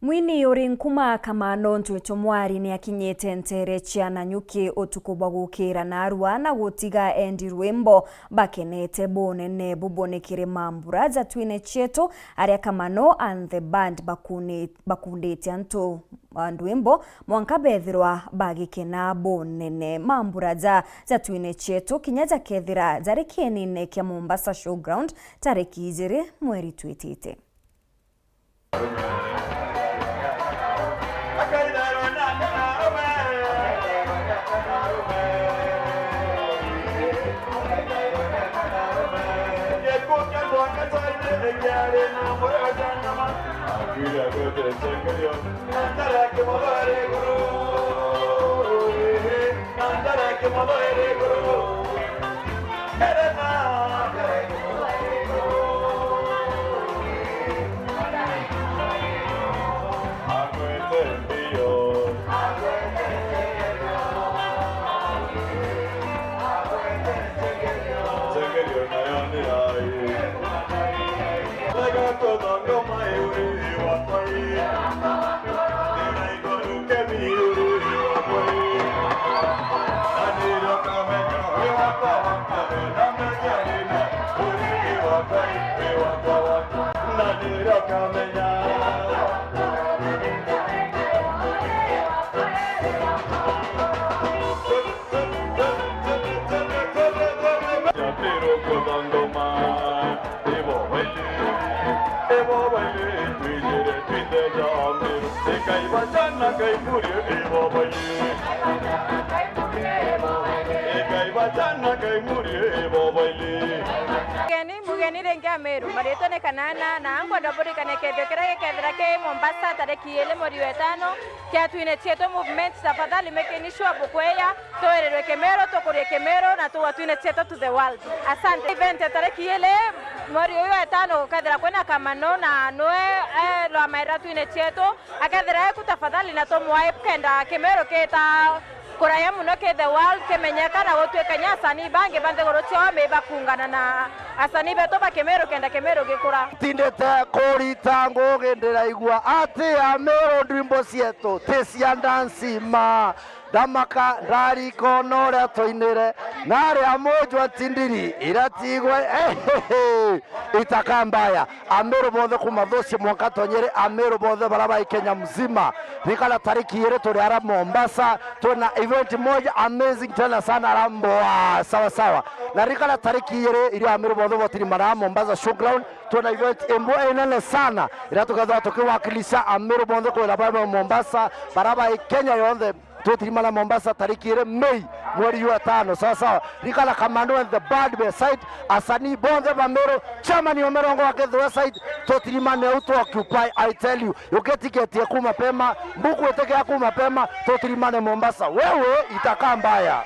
Mwini uri nkuma kamano ntwito mwari ni akinyete ntere chiana nyuki utuku bwa gukira na arua na gutiga endi rwimbo bakenete bonene bubonekire mambura za twine cheto aria kamano and the band bakundite anto ndwimbo mwankabethirwa bagikena bonene mambura za twine cheto kinyaza kethira zarikienine kia Mombasa Showground tariki 2 mweri twitite. Mugeni rengia meru marieto ne kanana na ango daburi kaneke kethira ke Mombasa tariki 1 mweri wa 5 kia twine cheto movement tafadhali mekeni sure bukweya toererwe Kemero tokurie Kemero na tuwa twine cheto to the world. Asante. Event tariki 1 mweri wa 5 kethira kwena kamano na noe lo amaira twine cheto akethira kutafadhali na tomwa kenda Kemero keta kuraya muno ke the world kemenyeka na gotweka nyasani bange bande gorotio meba kungana na asani beto ba Kemero kenda Kemero gikura tindete korita ngogendera igwa ati amero ndwimbo cieto tisia dansi ma damaka ndari konora toinere nare amojwa tindiri iratigwe itakambaya amero bothe kumathocia mwanka tonyere amero bothe baraba Kenya mzima nikala tariki 2 turi ara Mombasa tuna event moja amazing tena sana ramboa sawa sawa na nikala tariki 2 ili amero bothe botiri mara Mombasa Showground tuna event embo enene sana iratukaza tukiwakilisha amero bothe kwa baraba Mombasa baraba Kenya yonde tutimala Mombasa tariki 2 Mei mweri wa 5 sawa sawa nikala kamando and the bad beside asani bonde bamero chama ni omerongo wake the website tutimane auto occupy. I tell you get ticket ya kuma pema mbuku eteke ya kuma pema tutimane Mombasa wewe itakaa mbaya.